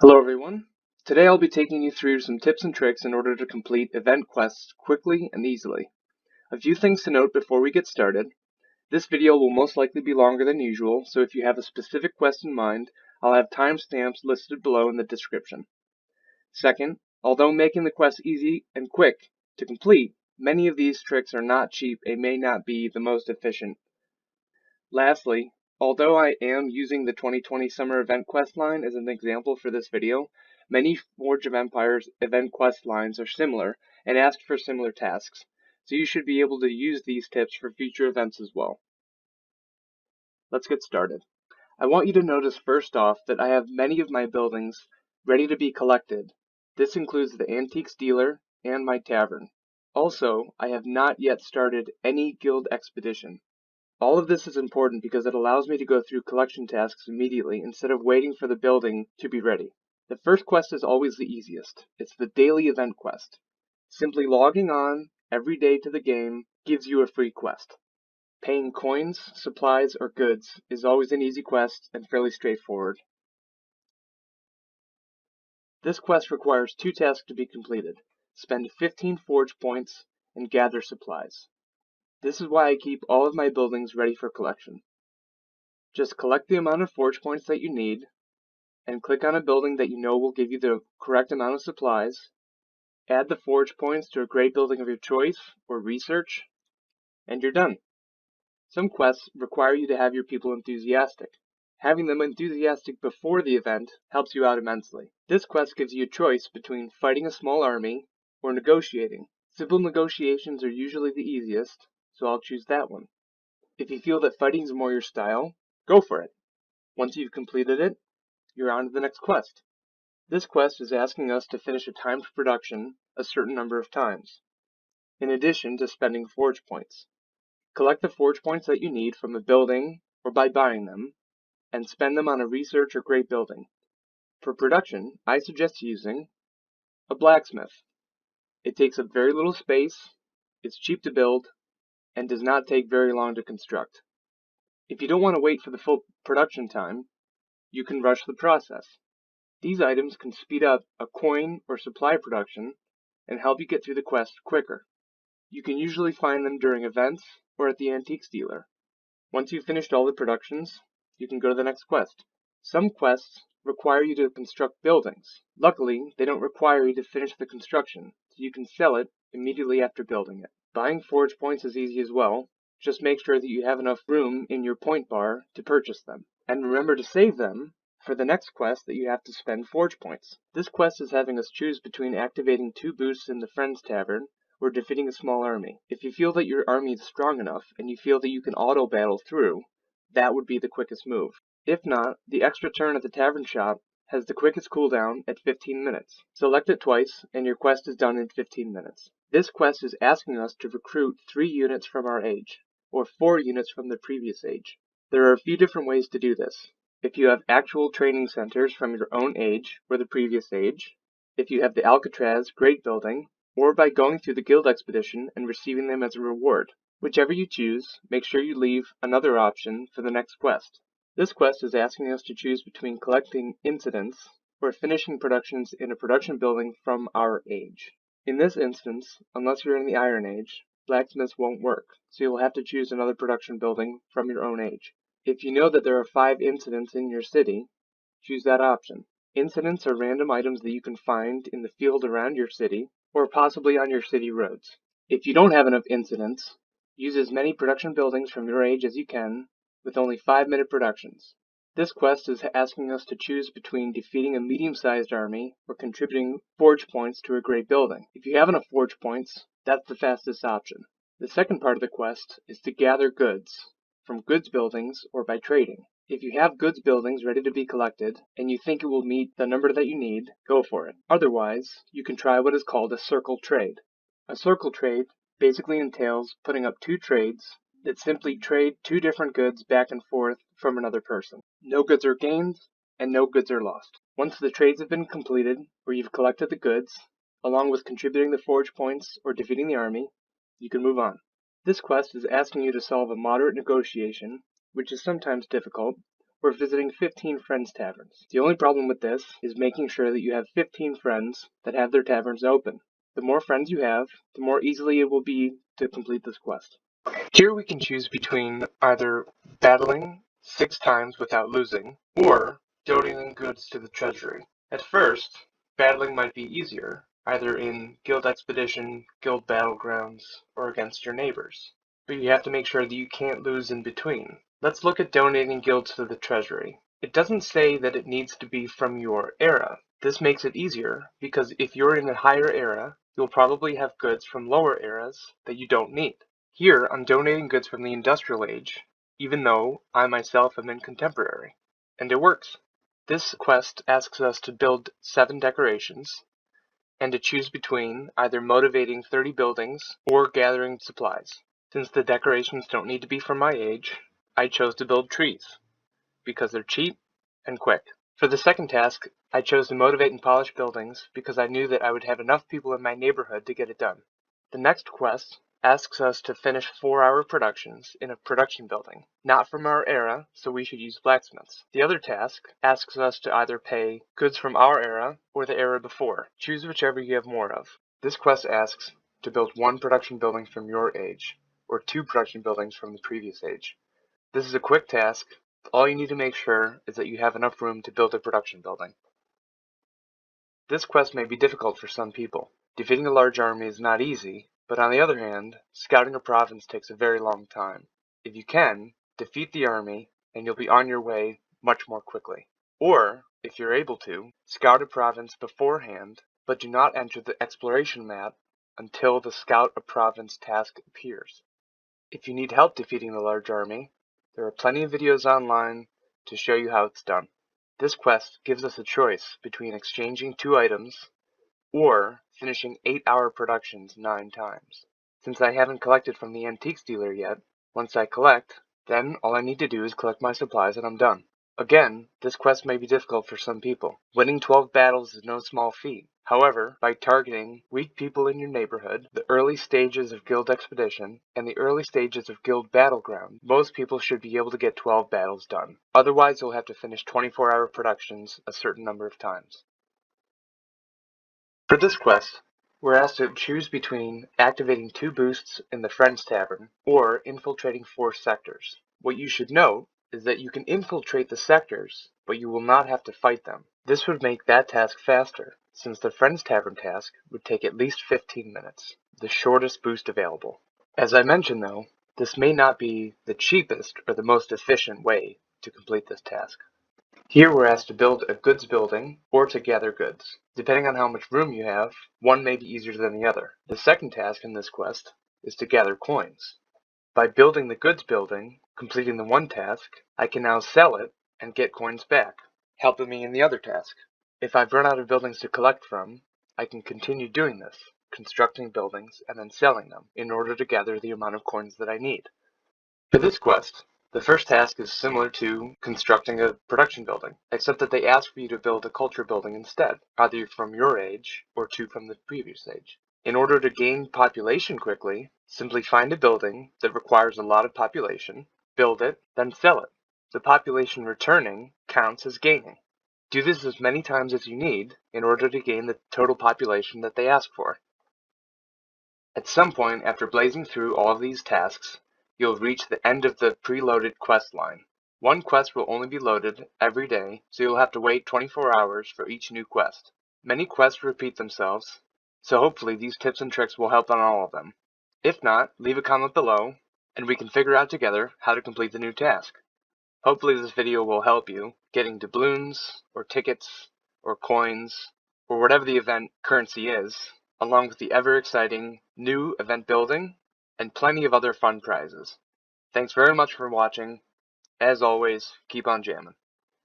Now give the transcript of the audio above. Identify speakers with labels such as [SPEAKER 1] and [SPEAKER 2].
[SPEAKER 1] Hello everyone. Today I'll be taking you through some tips and tricks in order to complete event quests quickly and easily. A few things to note before we get started. This video will most likely be longer than usual, so if you have a specific quest in mind, I'll have timestamps listed below in the description. Second, although making the quest easy and quick to complete, many of these tricks are not cheap and may not be the most efficient. Lastly, although I am using the 2020 Summer Event Quest line as an example for this video, many Forge of Empires event quest lines are similar and ask for similar tasks, so you should be able to use these tips for future events as well. Let's get started. I want you to notice first off that I have many of my buildings ready to be collected. This includes the Antiques Dealer and my tavern. Also, I have not yet started any guild expedition. All of this is important because it allows me to go through collection tasks immediately instead of waiting for the building to be ready. The first quest is always the easiest. It's the daily event quest. Simply logging on every day to the game gives you a free quest. Paying coins, supplies, or goods is always an easy quest and fairly straightforward. This quest requires two tasks to be completed. Spend 15 forge points and gather supplies. This is why I keep all of my buildings ready for collection. Just collect the amount of forge points that you need, and click on a building that you know will give you the correct amount of supplies. Add the forge points to a great building of your choice, or research, and you're done. Some quests require you to have your people enthusiastic. Having them enthusiastic before the event helps you out immensely. This quest gives you a choice between fighting a small army or negotiating. Simple negotiations are usually the easiest, so I'll choose that one. If you feel that fighting is more your style, go for it. Once you've completed it, you're on to the next quest. This quest is asking us to finish a timed production a certain number of times, in addition to spending forge points. Collect the forge points that you need from a building or by buying them, and spend them on a research or great building. For production, I suggest using a blacksmith. It takes up very little space, is cheap to build, and does not take very long to construct. If you don't want to wait for the full production time, you can rush the process. These items can speed up a coin or supply production and help you get through the quest quicker. You can usually find them during events or at the Antiques Dealer. Once you've finished all the productions, you can go to the next quest. Some quests require you to construct buildings. Luckily, they don't require you to finish the construction, so you can sell it immediately after building it. Buying forge points is easy as well. Just make sure that you have enough room in your point bar to purchase them. And remember to save them for the next quest that you have to spend forge points. This quest is having us choose between activating 2 boosts in the Friends Tavern or defeating a small army. If you feel that your army is strong enough and you feel that you can auto battle through, that would be the quickest move. If not, the extra turn at the tavern shop has the quickest cooldown at 15 minutes. Select it twice and your quest is done in 15 minutes. This quest is asking us to recruit 3 units from our age, or 4 units from the previous age. There are a few different ways to do this. If you have actual training centers from your own age or the previous age, if you have the Alcatraz Great Building, or by going through the guild expedition and receiving them as a reward. Whichever you choose, make sure you leave another option for the next quest. This quest is asking us to choose between collecting incidents or finishing productions in a production building from our age. In this instance, unless you're in the Iron Age, blacksmiths won't work, so you'll have to choose another production building from your own age. If you know that there are 5 incidents in your city, choose that option. Incidents are random items that you can find in the field around your city, or possibly on your city roads. If you don't have enough incidents, use as many production buildings from your age as you can, with only 5-minute productions. This quest is asking us to choose between defeating a medium-sized army or contributing forge points to a great building. If you have enough forge points, that's the fastest option. The second part of the quest is to gather goods from goods buildings or by trading. If you have goods buildings ready to be collected, and you think it will meet the number that you need, go for it. Otherwise, you can try what is called a circle trade. A circle trade basically entails putting up 2 trades that simply trade 2 different goods back and forth from another person. No goods are gained, and no goods are lost. Once the trades have been completed, or you've collected the goods, along with contributing the forge points or defeating the army, you can move on. This quest is asking you to solve a moderate negotiation, which is sometimes difficult, we're visiting 15 friends' taverns. The only problem with this is making sure that you have 15 friends that have their taverns open. The more friends you have, the more easily it will be to complete this quest. Here we can choose between either battling 6 times without losing, or donating goods to the treasury. At first, battling might be easier, either in guild expedition, guild battlegrounds, or against your neighbors. But you have to make sure that you can't lose in between. Let's look at donating guilds to the treasury. It doesn't say that it needs to be from your era. This makes it easier, because if you're in a higher era, you'll probably have goods from lower eras that you don't need. Here, I'm donating goods from the Industrial Age, even though I myself am in Contemporary. And it works. This quest asks us to build 7 decorations, and to choose between either motivating 30 buildings or gathering supplies. Since the decorations don't need to be from my age, I chose to build trees, because they're cheap and quick. For the second task, I chose to motivate and polish buildings because I knew that I would have enough people in my neighborhood to get it done. The next quest asks us to finish 4-hour productions in a production building, not from our era, so we should use blacksmiths. The other task asks us to either pay goods from our era or the era before. Choose whichever you have more of. This quest asks to build 1 production building from your age, or 2 production buildings from the previous age. This is a quick task. All you need to make sure is that you have enough room to build a production building. This quest may be difficult for some people. Defeating a large army is not easy, but on the other hand, scouting a province takes a very long time. If you can, defeat the army, and you'll be on your way much more quickly. Or, if you're able to, scout a province beforehand, but do not enter the exploration map until the Scout a Province task appears. If you need help defeating the large army, there are plenty of videos online to show you how it's done. This quest gives us a choice between exchanging 2 items or finishing 8-hour productions 9 times. Since I haven't collected from the antiques dealer yet, once I collect, then all I need to do is collect my supplies and I'm done. Again, this quest may be difficult for some people. Winning 12 battles is no small feat. However, by targeting weak people in your neighborhood, the early stages of guild expedition, and the early stages of guild battleground, most people should be able to get 12 battles done. Otherwise, you'll have to finish 24-hour productions a certain number of times. For this quest, we're asked to choose between activating 2 boosts in the Friends Tavern or infiltrating 4 sectors. What you should note is that you can infiltrate the sectors, but you will not have to fight them. This would make that task faster, since the Friends Tavern task would take at least 15 minutes, the shortest boost available. As I mentioned though, this may not be the cheapest or the most efficient way to complete this task. Here we're asked to build a goods building or to gather goods. Depending on how much room you have, one may be easier than the other. The second task in this quest is to gather coins. By building the goods building, completing the one task, I can now sell it and get coins back, helping me in the other task. If I've run out of buildings to collect from, I can continue doing this, constructing buildings and then selling them in order to gather the amount of coins that I need. For this quest, the first task is similar to constructing a production building, except that they ask for you to build a culture building instead, either from your age or 2 from the previous age. In order to gain population quickly, simply find a building that requires a lot of population, build it, then sell it. The population returning counts as gaining. Do this as many times as you need in order to gain the total population that they ask for. At some point after blazing through all of these tasks, you'll reach the end of the preloaded quest line. One quest will only be loaded every day, so you'll have to wait 24 hours for each new quest. Many quests repeat themselves, so hopefully these tips and tricks will help on all of them. If not, leave a comment below, and we can figure out together how to complete the new task. Hopefully this video will help you getting doubloons, or tickets, or coins, or whatever the event currency is, along with the ever-exciting new event building, and plenty of other fun prizes. Thanks very much for watching. As always, keep on jamming.